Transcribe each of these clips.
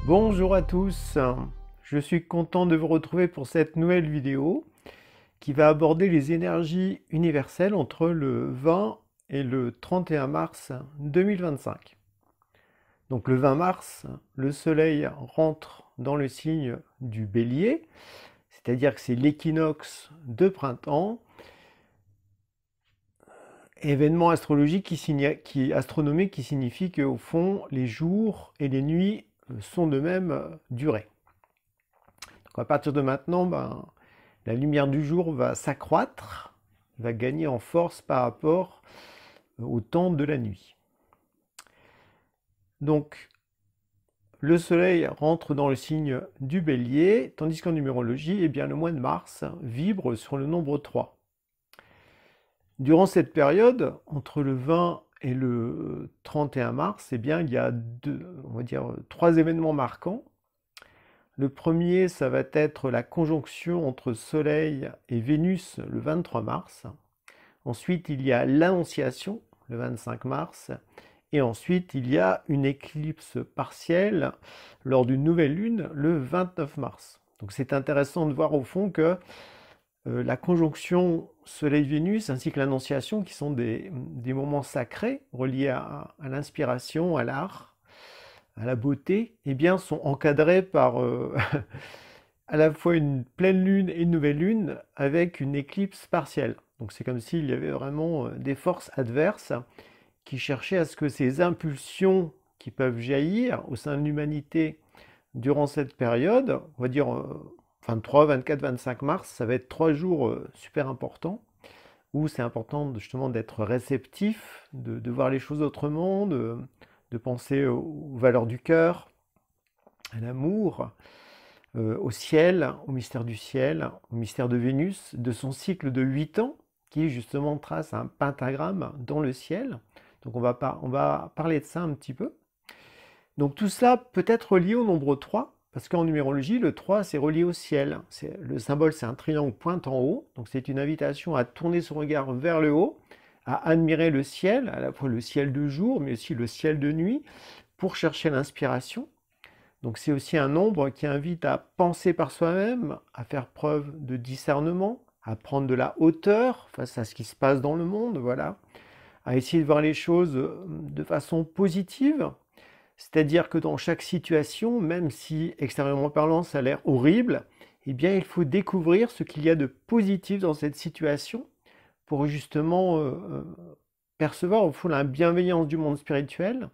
Bonjour à tous, je suis content de vous retrouver pour cette nouvelle vidéo qui va aborder les énergies universelles entre le 20 et le 31 mars 2025. Donc le 20 mars, le Soleil rentre dans le signe du Bélier, c'est-à-dire que c'est l'équinoxe de printemps, événement astrologique astronomique qui signifie qu'au fond, les jours et les nuits sont de même durée. Donc à partir de maintenant, la lumière du jour va s'accroître, va gagner en force par rapport au temps de la nuit. Donc le Soleil rentre dans le signe du Bélier, tandis qu'en numérologie, eh bien, le mois de mars vibre sur le nombre 3. Durant cette période, entre le 20 et le 31 mars, eh bien, il y a trois événements marquants. Le premier, ça va être la conjonction entre Soleil et Vénus le 23 mars. Ensuite, il y a l'Annonciation le 25 mars. Et ensuite, il y a une éclipse partielle lors d'une nouvelle lune le 29 mars. Donc c'est intéressant de voir au fond que la conjonction Soleil-Vénus ainsi que l'Annonciation, qui sont des moments sacrés reliés à l'inspiration, à l'art, à la beauté, eh bien, sont encadrés par à la fois une pleine lune et une nouvelle lune avec une éclipse partielle. Donc c'est comme s'il y avait vraiment des forces adverses qui cherchaient à ce que ces impulsions qui peuvent jaillir au sein de l'humanité durant cette période, on va dire 23, 24, 25 mars, ça va être 3 jours super importants, où c'est important justement d'être réceptif, de voir les choses autrement, de penser aux valeurs du cœur, à l'amour, au ciel, au mystère du ciel, au mystère de Vénus, de son cycle de 8 ans, qui justement trace un pentagramme dans le ciel. Donc on va parler de ça un petit peu. Donc tout cela peut être relié au nombre 3, parce qu'en numérologie, le 3, c'est relié au ciel. Le symbole, c'est un triangle pointe en haut, donc c'est une invitation à tourner son regard vers le haut, à admirer le ciel, à la fois le ciel de jour, mais aussi le ciel de nuit, pour chercher l'inspiration. Donc c'est aussi un nombre qui invite à penser par soi-même, à faire preuve de discernement, à prendre de la hauteur face à ce qui se passe dans le monde, voilà, à essayer de voir les choses de façon positive, c'est-à-dire que dans chaque situation, même si extérieurement parlant ça a l'air horrible, eh bien il faut découvrir ce qu'il y a de positif dans cette situation pour justement percevoir au fond la bienveillance du monde spirituel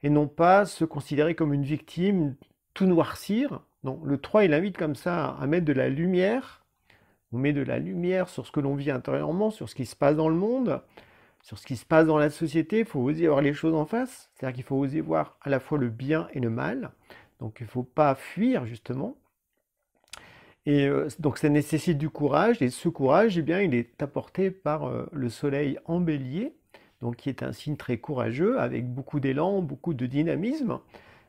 et non pas se considérer comme une victime, tout noircir. Non, le 3, il invite comme ça à mettre de la lumière. On met de la lumière sur ce que l'on vit intérieurement, sur ce qui se passe dans le monde, sur ce qui se passe dans la société. Il faut oser voir les choses en face. C'est-à-dire qu'il faut oser voir à la fois le bien et le mal. Donc il ne faut pas fuir, justement. Et donc ça nécessite du courage. Et ce courage, eh bien, il est apporté par le soleil en bélier, donc qui est un signe très courageux, avec beaucoup d'élan, beaucoup de dynamisme,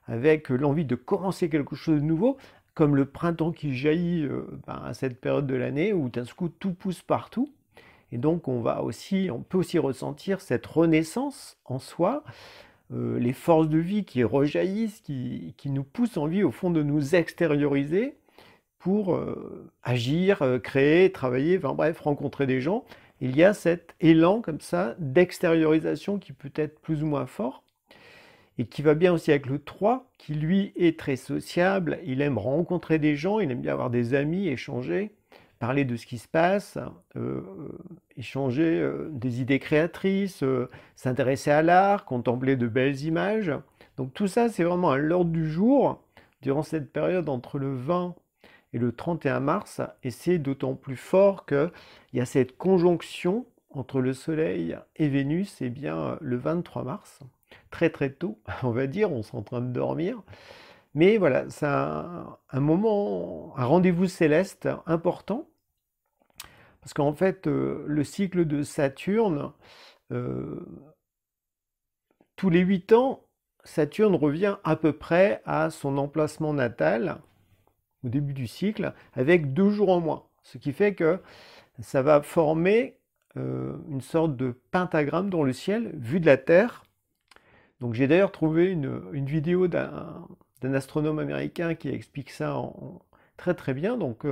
avec l'envie de commencer quelque chose de nouveau, comme le printemps qui jaillit à cette période de l'année où d'un coup tout pousse partout. Et donc on peut aussi ressentir cette renaissance en soi, les forces de vie qui rejaillissent, qui nous poussent envie au fond de nous extérioriser pour agir, créer, travailler, enfin bref, rencontrer des gens. Il y a cet élan comme ça d'extériorisation qui peut être plus ou moins fort et qui va bien aussi avec le 3 qui lui est très sociable, il aime rencontrer des gens, il aime bien avoir des amis, échanger, parler de ce qui se passe, échanger des idées créatrices, s'intéresser à l'art, contempler de belles images. Donc tout ça c'est vraiment à l'ordre du jour durant cette période entre le 20 et le 31 mars, et c'est d'autant plus fort qu'il y a cette conjonction entre le Soleil et Vénus, et bien le 23 mars, très très tôt, on va dire, on est en train de dormir. Mais voilà, c'est un moment, un rendez-vous céleste important, parce qu'en fait, le cycle de Saturne, tous les 8 ans, Saturne revient à peu près à son emplacement natal, au début du cycle, avec 2 jours en moins. Ce qui fait que ça va former une sorte de pentagramme dans le ciel, vu de la Terre. Donc j'ai d'ailleurs trouvé une vidéo d'un d'un astronome américain qui explique ça très très bien. Donc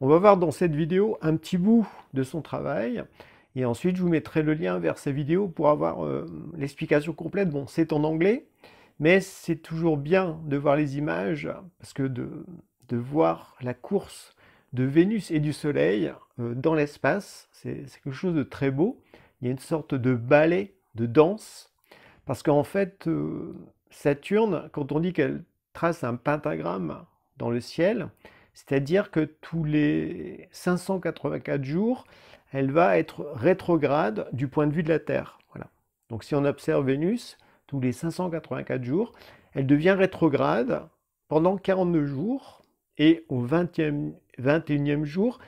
on va voir dans cette vidéo un petit bout de son travail. Et ensuite, je vous mettrai le lien vers sa vidéo pour avoir l'explication complète. Bon, c'est en anglais, mais c'est toujours bien de voir les images, parce que de voir la course de Vénus et du Soleil dans l'espace, c'est quelque chose de très beau. Il y a une sorte de ballet, de danse, parce qu'en fait, Saturne, quand on dit qu'elle trace un pentagramme dans le ciel, c'est-à-dire que tous les 584 jours, elle va être rétrograde du point de vue de la Terre. Voilà. Donc si on observe Vénus, tous les 584 jours, elle devient rétrograde pendant 42 jours, et au 21e jour,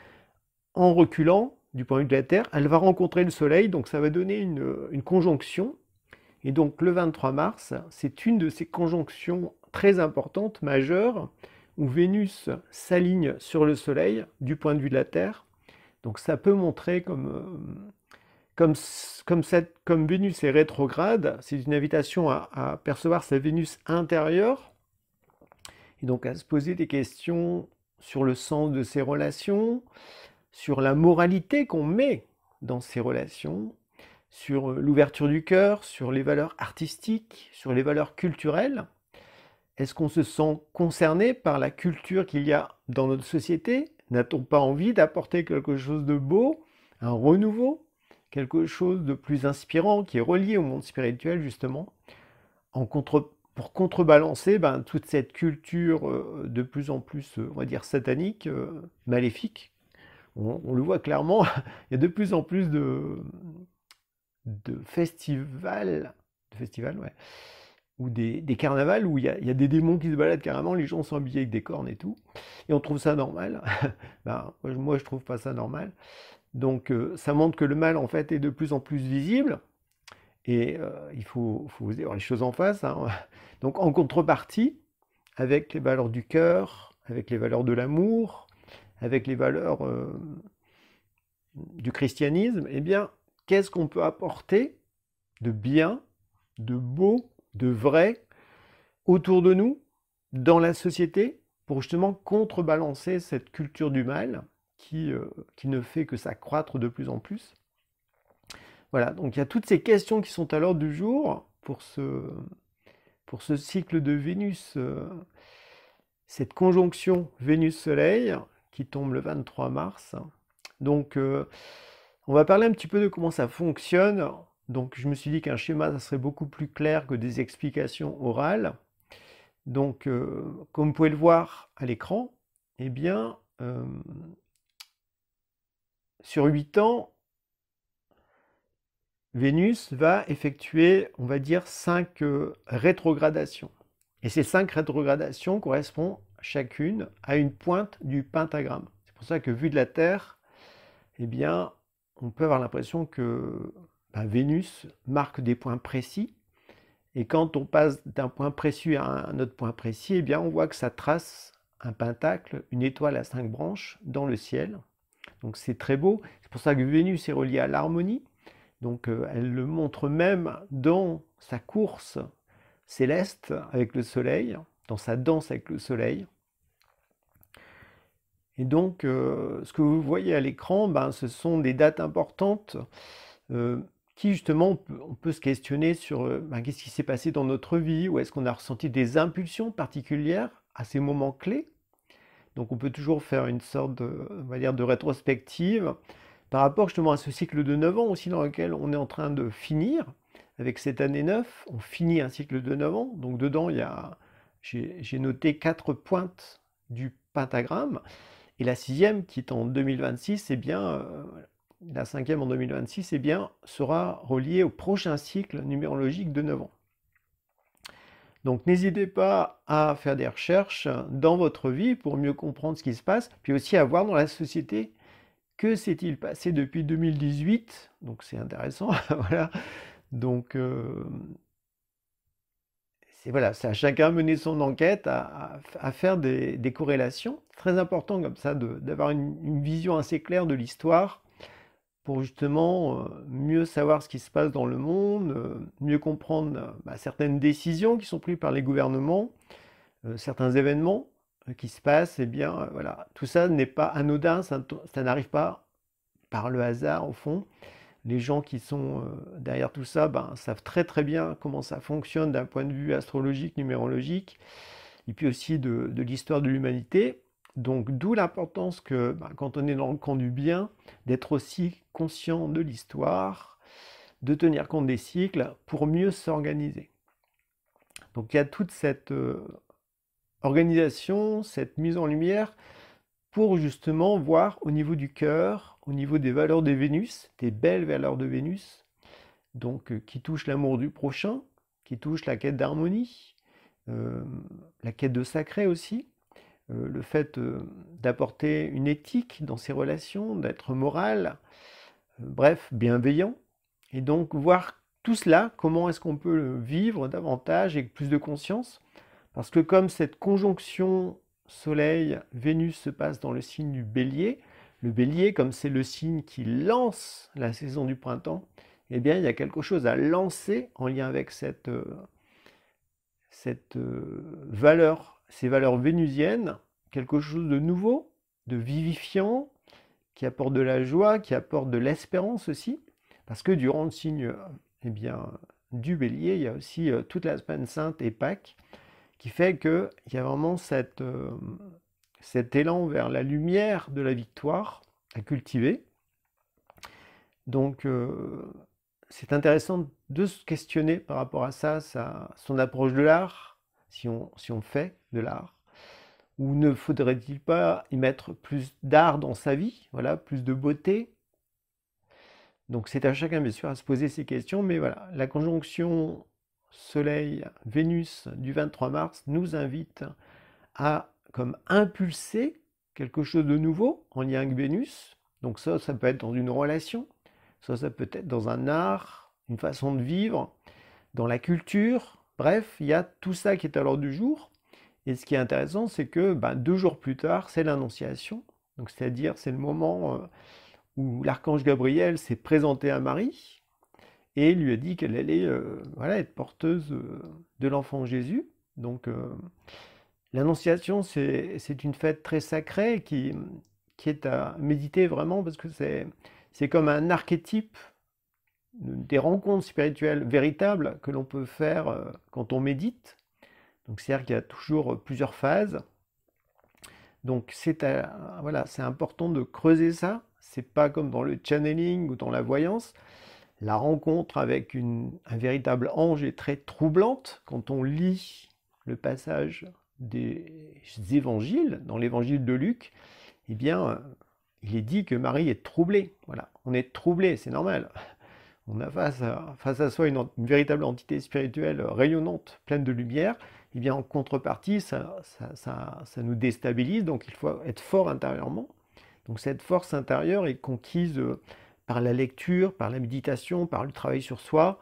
en reculant du point de vue de la Terre, elle va rencontrer le Soleil, donc ça va donner une conjonction. Et donc le 23 mars, c'est une de ces conjonctions très importantes, majeures, où Vénus s'aligne sur le Soleil du point de vue de la Terre. Donc ça peut montrer comme Vénus est rétrograde, c'est une invitation à percevoir sa Vénus intérieure, et donc à se poser des questions sur le sens de ses relations, sur la moralité qu'on met dans ces relations, sur l'ouverture du cœur, sur les valeurs artistiques, sur les valeurs culturelles. Est-ce qu'on se sent concerné par la culture qu'il y a dans notre société? N'a-t-on pas envie d'apporter quelque chose de beau, un renouveau, quelque chose de plus inspirant qui est relié au monde spirituel justement, pour contrebalancer toute cette culture de plus en plus, on va dire, satanique, maléfique? On le voit clairement, il y a de plus en plus de festivals, ouais, ou des carnavals où il y a des démons qui se baladent carrément, les gens sont habillés avec des cornes et tout, et on trouve ça normal. Moi je trouve pas ça normal. Donc ça montre que le mal en fait est de plus en plus visible, et il faut dire les choses en face, hein. Donc en contrepartie, avec les valeurs du cœur, avec les valeurs de l'amour, avec les valeurs du christianisme, eh bien, qu'est-ce qu'on peut apporter de bien, de beau, de vrai autour de nous, dans la société, pour justement contrebalancer cette culture du mal qui ne fait que s'accroître de plus en plus. Voilà, donc il y a toutes ces questions qui sont à l'ordre du jour pour ce cycle de Vénus, cette conjonction Vénus-Soleil qui tombe le 23 mars. Donc on va parler un petit peu de comment ça fonctionne. Donc je me suis dit qu'un schéma, ça serait beaucoup plus clair que des explications orales. Donc comme vous pouvez le voir à l'écran, eh bien, sur 8 ans, Vénus va effectuer, on va dire, 5 rétrogradations. Et ces 5 rétrogradations correspondent chacune à une pointe du pentagramme. C'est pour ça que vu de la Terre, eh bien, on peut avoir l'impression que Vénus marque des points précis. Et quand on passe d'un point précis à un autre point précis, eh bien, on voit que ça trace un pentacle, une étoile à 5 branches dans le ciel. Donc c'est très beau. C'est pour ça que Vénus est reliée à l'harmonie. Donc elle le montre même dans sa course céleste avec le Soleil, dans sa danse avec le Soleil. Et donc ce que vous voyez à l'écran, ce sont des dates importantes qui justement on peut se questionner sur qu'est-ce qui s'est passé dans notre vie, ou est-ce qu'on a ressenti des impulsions particulières à ces moments clés. Donc on peut toujours faire une sorte de, on va dire, de rétrospective par rapport justement à ce cycle de 9 ans aussi dans lequel on est en train de finir. Avec cette année 9, on finit un cycle de 9 ans. Donc dedans, j'ai noté 4 pointes du pentagramme. Et la 6e, qui est en 2026, eh bien, la 5e en 2026, eh bien, sera reliée au prochain cycle numérologique de 9 ans. Donc n'hésitez pas à faire des recherches dans votre vie pour mieux comprendre ce qui se passe, puis aussi à voir dans la société que s'est-il passé depuis 2018. Donc c'est intéressant. Voilà. Donc c'est à chacun mener son enquête, à faire des corrélations. Très important comme ça d'avoir une vision assez claire de l'histoire pour justement mieux savoir ce qui se passe dans le monde, mieux comprendre certaines décisions qui sont prises par les gouvernements, certains événements qui se passent, eh bien, voilà, tout ça n'est pas anodin, ça n'arrive pas par le hasard, au fond. Les gens qui sont derrière tout ça ben, savent très très bien comment ça fonctionne d'un point de vue astrologique, numérologique, et puis aussi de l'histoire de l'humanité. Donc d'où l'importance que, ben, quand on est dans le camp du bien, d'être aussi conscient de l'histoire, de tenir compte des cycles pour mieux s'organiser. Donc il y a toute cette organisation, cette mise en lumière pour justement voir au niveau du cœur, au niveau des valeurs de Vénus, des belles valeurs de Vénus, donc qui touchent l'amour du prochain, qui touchent la quête d'harmonie, la quête de sacré aussi, le fait d'apporter une éthique dans ses relations, d'être moral, bref, bienveillant. Et donc voir tout cela, comment est-ce qu'on peut le vivre davantage avec plus de conscience, parce que comme cette conjonction Soleil-Vénus se passe dans le signe du Bélier, le Bélier, comme c'est le signe qui lance la saison du printemps, eh bien il y a quelque chose à lancer en lien avec cette valeur, ces valeurs vénusiennes, quelque chose de nouveau, de vivifiant, qui apporte de la joie, qui apporte de l'espérance aussi, parce que durant le signe eh bien, du Bélier, il y a aussi toute la semaine sainte et Pâques, qui fait qu'il y a vraiment cet élan vers la lumière de la victoire à cultiver. Donc c'est intéressant de se questionner par rapport à ça, son approche de l'art, si on fait de l'art, ou ne faudrait-il pas y mettre plus d'art dans sa vie, voilà, plus de beauté. Donc c'est à chacun bien sûr à se poser ces questions, mais voilà, la conjonction Soleil-Vénus du 23 mars nous invite à comme impulser quelque chose de nouveau en lien avec Vénus. Donc ça peut être dans une relation, ça peut être dans un art, une façon de vivre, dans la culture. Bref, il y a tout ça qui est à l'ordre du jour. Et ce qui est intéressant, c'est que 2 jours plus tard, c'est l'Annonciation. Donc c'est-à-dire, c'est le moment où l'archange Gabriel s'est présenté à Marie et lui a dit qu'elle allait voilà, être porteuse de l'enfant Jésus. Donc l'Annonciation, c'est une fête très sacrée qui est à méditer vraiment parce que c'est comme un archétype des rencontres spirituelles véritables que l'on peut faire quand on médite. Donc c'est-à-dire qu'il y a toujours plusieurs phases. Donc voilà, c'est important de creuser ça. C'est pas comme dans le channeling ou dans la voyance. La rencontre avec un véritable ange est très troublante quand on lit le passage des évangiles, dans l'évangile de Luc, eh bien, il est dit que Marie est troublée. Voilà, on est troublé, c'est normal. On a face à soi une véritable entité spirituelle rayonnante, pleine de lumière. Eh bien, en contrepartie, ça nous déstabilise, donc il faut être fort intérieurement. Donc cette force intérieure est conquise par la lecture, par la méditation, par le travail sur soi,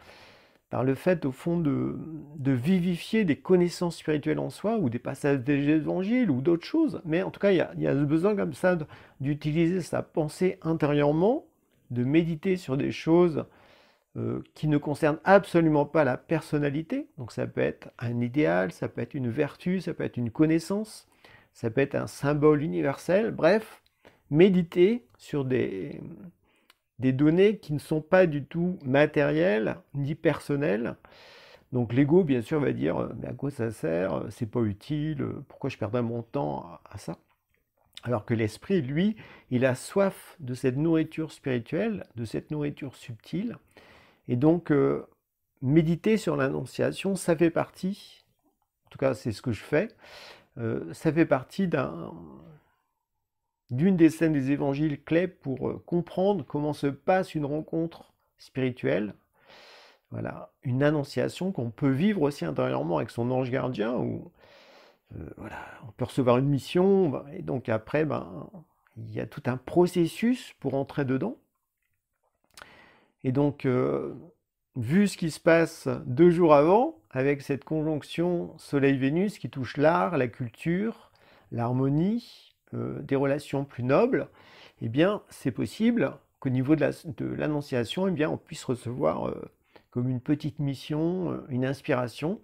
par le fait, au fond, de vivifier des connaissances spirituelles en soi, ou des passages des évangiles, ou d'autres choses. Mais en tout cas, il y a besoin comme ça d'utiliser sa pensée intérieurement, de méditer sur des choses qui ne concernent absolument pas la personnalité. Donc ça peut être un idéal, ça peut être une vertu, ça peut être une connaissance, ça peut être un symbole universel. Bref, méditer sur des données qui ne sont pas du tout matérielles ni personnelles. Donc l'ego, bien sûr, va dire mais à quoi ça sert? C'est pas utile, pourquoi je perdrais mon temps à ça? Alors que l'esprit, lui, il a soif de cette nourriture spirituelle, de cette nourriture subtile. Et donc, méditer sur l'Annonciation, ça fait partie, en tout cas c'est ce que je fais, ça fait partie d'une des scènes des évangiles clés pour comprendre comment se passe une rencontre spirituelle. Voilà, une annonciation qu'on peut vivre aussi intérieurement avec son ange gardien, où voilà, on peut recevoir une mission, et donc après, il y a tout un processus pour entrer dedans. Et donc, vu ce qui se passe 2 jours avant, avec cette conjonction Soleil-Vénus qui touche l'art, la culture, l'harmonie, des relations plus nobles, eh bien, c'est possible qu'au niveau de l'Annonciation, eh bien, on puisse recevoir comme une petite mission, une inspiration,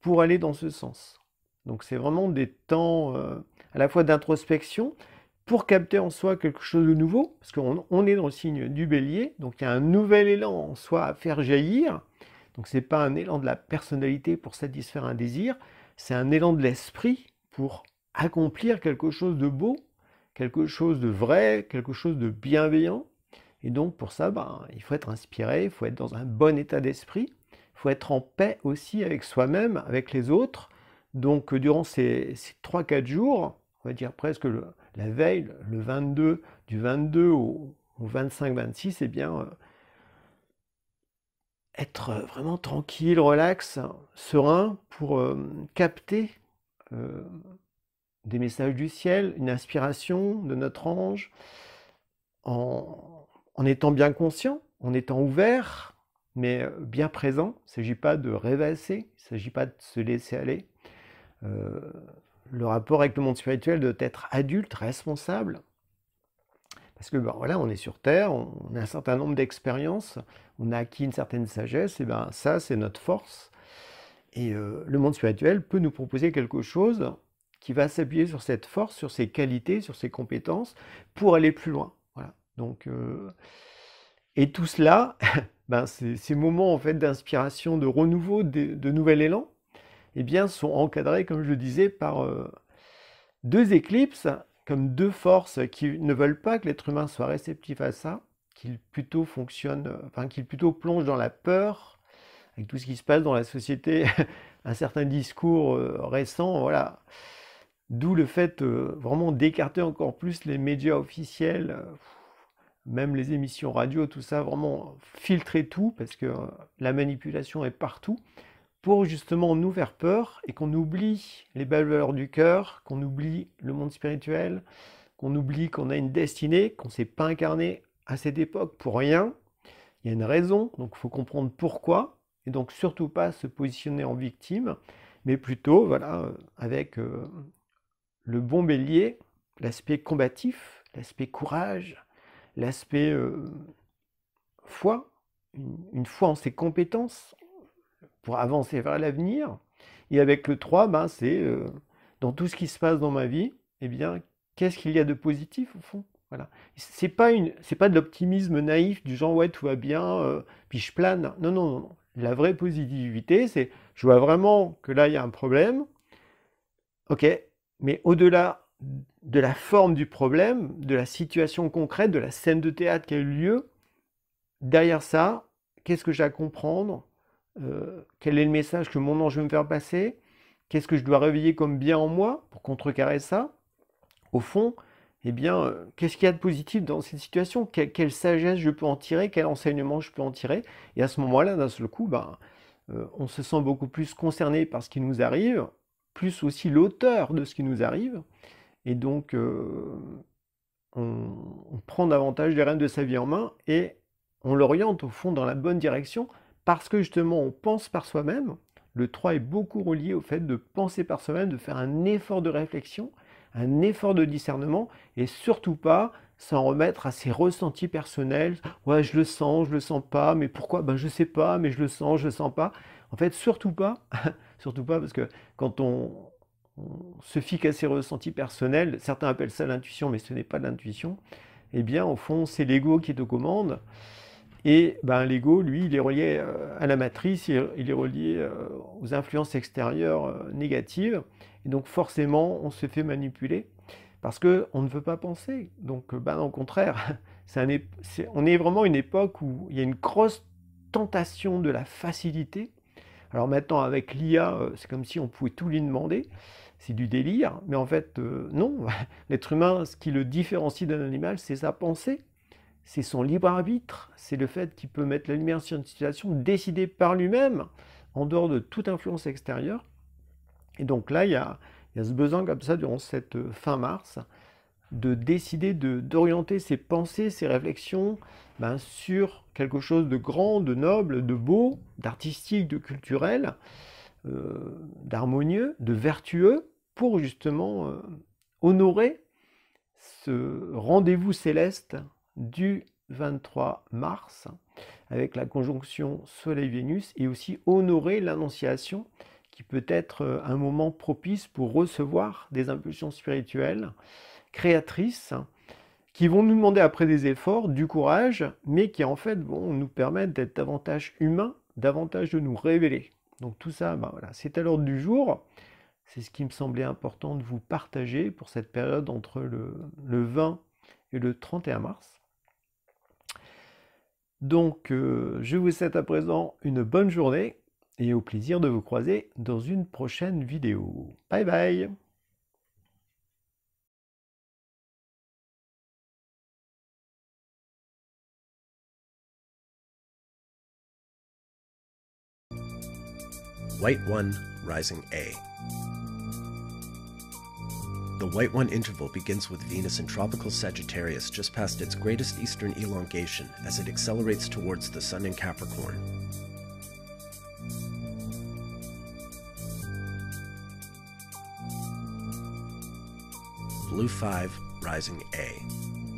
pour aller dans ce sens. Donc c'est vraiment des temps à la fois d'introspection pour capter en soi quelque chose de nouveau, parce qu'on est dans le signe du Bélier, donc il y a un nouvel élan en soi à faire jaillir. Donc c'est pas un élan de la personnalité pour satisfaire un désir, c'est un élan de l'esprit pour accomplir quelque chose de beau, quelque chose de vrai, quelque chose de bienveillant. Et donc pour ça, il faut être inspiré, il faut être dans un bon état d'esprit, il faut être en paix aussi avec soi-même, avec les autres. Donc durant ces 3-4 jours, on va dire presque la veille, le 22, du 22 au 25-26, eh bien, être vraiment tranquille, relax, serein pour capter euh, des messages du ciel, une inspiration de notre ange, en étant bien conscient, en étant ouvert, mais bien présent. Il ne s'agit pas de rêvasser, il ne s'agit pas de se laisser aller. Le rapport avec le monde spirituel doit être adulte, responsable, parce que voilà, on est sur Terre, on a un certain nombre d'expériences, on a acquis une certaine sagesse, et ça c'est notre force. Et le monde spirituel peut nous proposer quelque chose qui va s'appuyer sur cette force, sur ses qualités, sur ses compétences, pour aller plus loin. Voilà. Donc, et tout cela, ces moments en fait d'inspiration, de renouveau, de nouvel élan, eh bien, sont encadrés, comme je le disais, par deux éclipses, comme deux forces qui ne veulent pas que l'être humain soit réceptif à ça, qu'il plutôt fonctionne, qu'il plutôt plonge dans la peur, avec tout ce qui se passe dans la société, un certain discours récent, voilà. D'où le fait vraiment d'écarter encore plus les médias officiels, même les émissions radio, tout ça, vraiment filtrer tout, parce que la manipulation est partout, pour justement nous faire peur et qu'on oublie les belles valeurs du cœur, qu'on oublie le monde spirituel, qu'on oublie qu'on a une destinée, qu'on ne s'est pas incarné à cette époque pour rien. Il y a une raison, donc il faut comprendre pourquoi, et donc surtout pas se positionner en victime, mais plutôt, voilà, avec le bon bélier, l'aspect combatif, l'aspect courage, l'aspect foi, une foi en ses compétences pour avancer vers l'avenir. Et avec le 3, c'est dans tout ce qui se passe dans ma vie, eh bien, qu'est-ce qu'il y a de positif au fond? Voilà. C'est pas de l'optimisme naïf du genre ouais tout va bien, puis je plane. Non, non, non, non. La vraie positivité, c'est je vois vraiment que là il y a un problème. Ok, mais au-delà de la forme du problème, de la situation concrète, de la scène de théâtre qui a eu lieu, derrière ça, qu'est-ce que j'ai à comprendre? Quel est le message que mon ange veut me faire passer? Qu'est-ce que je dois réveiller comme bien en moi pour contrecarrer ça? Au fond, eh bien, qu'est-ce qu'il y a de positif dans cette situation? Quelle sagesse je peux en tirer? Quel enseignement je peux en tirer? Et à ce moment-là, d'un seul coup, on se sent beaucoup plus concerné par ce qui nous arrive, plus aussi l'auteur de ce qui nous arrive. Et donc, on prend davantage les rênes de sa vie en main et on l'oriente au fond dans la bonne direction parce que justement on pense par soi-même. Le 3 est beaucoup relié au fait de penser par soi-même, de faire un effort de réflexion, un effort de discernement et surtout pas s'en remettre à ses ressentis personnels. Ouais, je le sens pas, mais pourquoi? Je sais pas, mais je le sens pas. En fait, surtout pas, surtout pas parce que quand on se fie qu'à ses ressentis personnels, certains appellent ça l'intuition, mais ce n'est pas de l'intuition, eh bien, au fond, c'est l'ego qui est aux commandes. Et l'ego, lui, il est relié à la matrice, il est relié aux influences extérieures négatives. Et donc, forcément, on se fait manipuler parce qu'on ne veut pas penser. Donc, au contraire, on est vraiment une époque où il y a une grosse tentation de la facilité. Alors maintenant, avec l'IA, c'est comme si on pouvait tout lui demander. C'est du délire, mais en fait, non. L'être humain, ce qui le différencie d'un animal, c'est sa pensée. C'est son libre arbitre. C'est le fait qu'il peut mettre la lumière sur une situation, décider par lui-même, en dehors de toute influence extérieure. Et donc là, il y a ce besoin comme ça, durant cette fin mars, de décider d'orienter ses pensées, ses réflexions sur quelque chose de grand, de noble, de beau, d'artistique, de culturel, d'harmonieux, de vertueux, pour justement honorer ce rendez-vous céleste du 23 mars, avec la conjonction Soleil-Vénus, et aussi honorer l'Annonciation qui peut être un moment propice pour recevoir des impulsions spirituelles, créatrices, qui vont nous demander après des efforts, du courage, mais qui en fait vont nous permettre d'être davantage humains, davantage de nous révéler. Donc tout ça, voilà, c'est à l'ordre du jour. C'est ce qui me semblait important de vous partager pour cette période entre le 20 et le 31 mars. Donc je vous souhaite à présent une bonne journée et au plaisir de vous croiser dans une prochaine vidéo. Bye bye! White 1, rising A. The White 1 interval begins with Venus in tropical Sagittarius just past its greatest eastern elongation as it accelerates towards the Sun in Capricorn. Blue 5, rising A.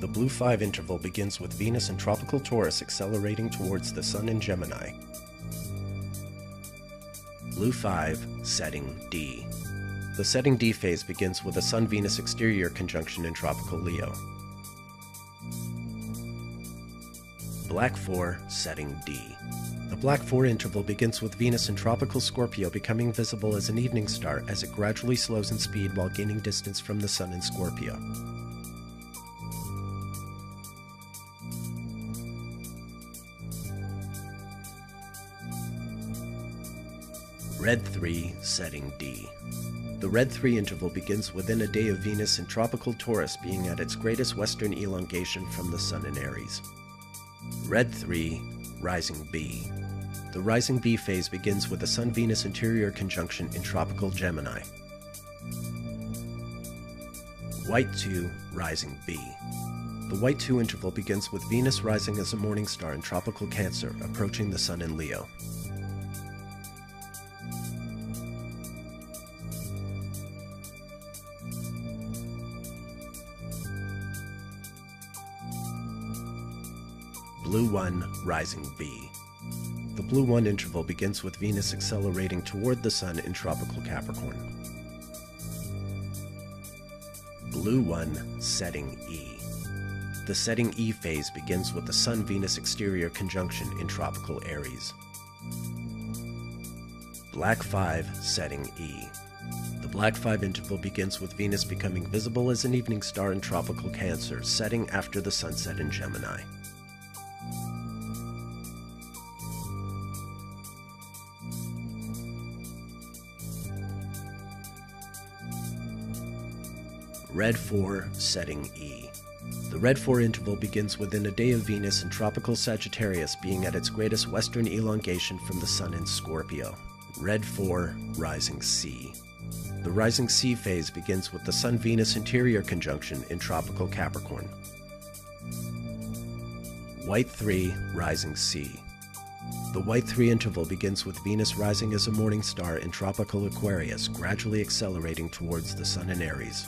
The Blue 5 interval begins with Venus in tropical Taurus accelerating towards the Sun in Gemini. Blue 5, setting D. The setting D phase begins with a Sun-Venus exterior conjunction in tropical Leo. Black 4, setting D. The Black 4 interval begins with Venus in tropical Scorpio becoming visible as an evening star as it gradually slows in speed while gaining distance from the Sun in Scorpio. Red 3, setting D. The Red 3 interval begins within a day of Venus in tropical Taurus being at its greatest western elongation from the Sun in Aries. Red 3, rising B. The rising B phase begins with a Sun-Venus interior conjunction in tropical Gemini. White 2, rising B. The White 2 interval begins with Venus rising as a morning star in tropical Cancer, approaching the Sun in Leo. Blue 1, rising B. The Blue 1 interval begins with Venus accelerating toward the Sun in tropical Capricorn. Blue 1, setting E. The setting E phase begins with the Sun-Venus exterior conjunction in tropical Aries. Black 5, setting E. The Black 5 interval begins with Venus becoming visible as an evening star in tropical Cancer, setting after the sunset in Gemini. Red 4, setting E. The Red 4 interval begins within a day of Venus in tropical Sagittarius being at its greatest western elongation from the Sun in Scorpio. Red 4, rising C. The rising C phase begins with the Sun-Venus interior conjunction in tropical Capricorn. White 3, rising C. The White 3 interval begins with Venus rising as a morning star in tropical Aquarius, gradually accelerating towards the Sun in Aries.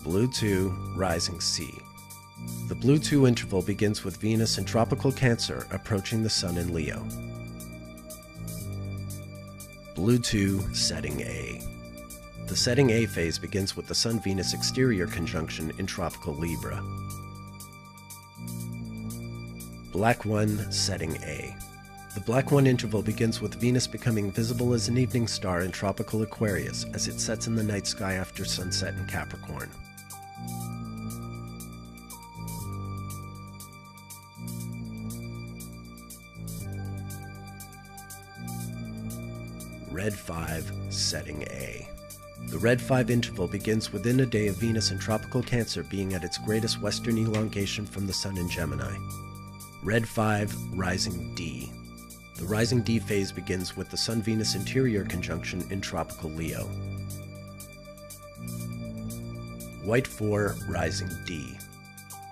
Blue 2, rising C. The Blue 2 interval begins with Venus in tropical Cancer approaching the Sun in Leo. Blue 2, setting A. The setting A phase begins with the Sun-Venus exterior conjunction in tropical Libra. Black 1, setting A. The Black 1 interval begins with Venus becoming visible as an evening star in tropical Aquarius as it sets in the night sky after sunset in Capricorn. Red 5, setting A. The Red 5 interval begins within a day of Venus in tropical Cancer being at its greatest western elongation from the Sun in Gemini. Red 5, rising D. The rising D phase begins with the Sun-Venus interior conjunction in tropical Leo. White 4, rising D.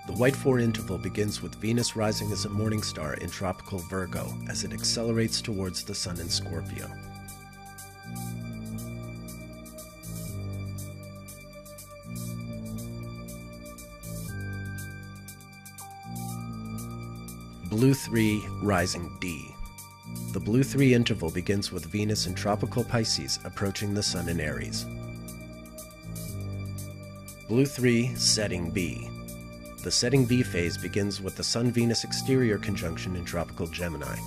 The White 4 interval begins with Venus rising as a morning star in tropical Virgo as it accelerates towards the Sun in Scorpio. Blue 3 rising D. The Blue 3 interval begins with Venus in tropical Pisces approaching the Sun in Aries. Blue 3 setting B. The setting B phase begins with the Sun-Venus exterior conjunction in tropical Gemini.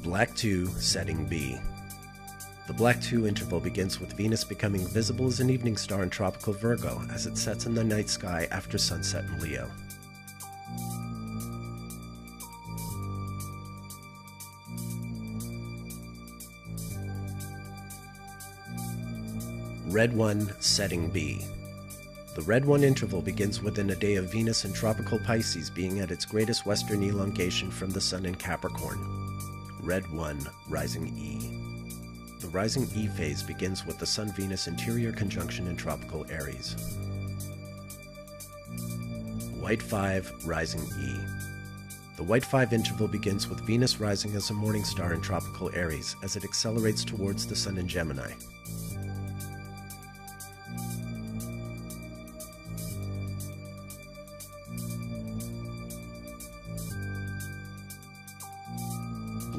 Black 2 setting B. The Black 2 interval begins with Venus becoming visible as an evening star in tropical Virgo as it sets in the night sky after sunset in Leo. Red 1 setting B. The Red 1 interval begins within a day of Venus in tropical Pisces being at its greatest western elongation from the Sun in Capricorn. Red 1 rising E. The rising E phase begins with the Sun-Venus interior conjunction in tropical Aries. White 5 rising E. The White 5 interval begins with Venus rising as a morning star in tropical Aries as it accelerates towards the Sun in Gemini.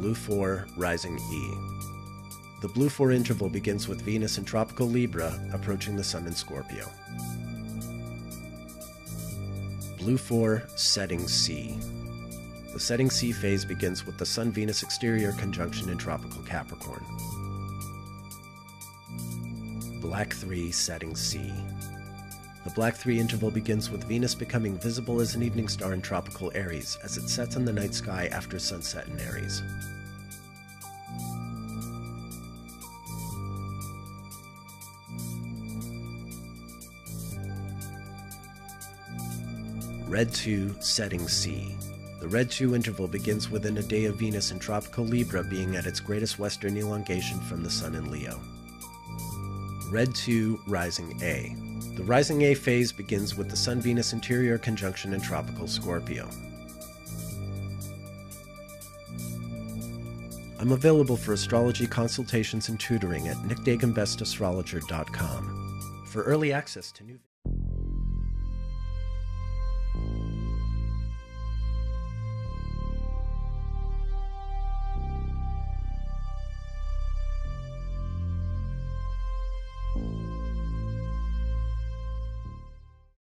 Blue 4 rising E. The Blue 4 interval begins with Venus in tropical Libra approaching the Sun in Scorpio. Blue 4 setting C. The setting C phase begins with the Sun-Venus exterior conjunction in tropical Capricorn. Black 3 setting C. The Black 3 interval begins with Venus becoming visible as an evening star in tropical Aries as it sets in the night sky after sunset in Aries. Red 2 setting C. The Red 2 interval begins within a day of Venus in tropical Libra being at its greatest western elongation from the Sun in Leo. Red 2 rising A. The rising A phase begins with the Sun-Venus interior conjunction in tropical Scorpio. I'm available for astrology consultations and tutoring at nickdagambestastrologer.com. For early access to new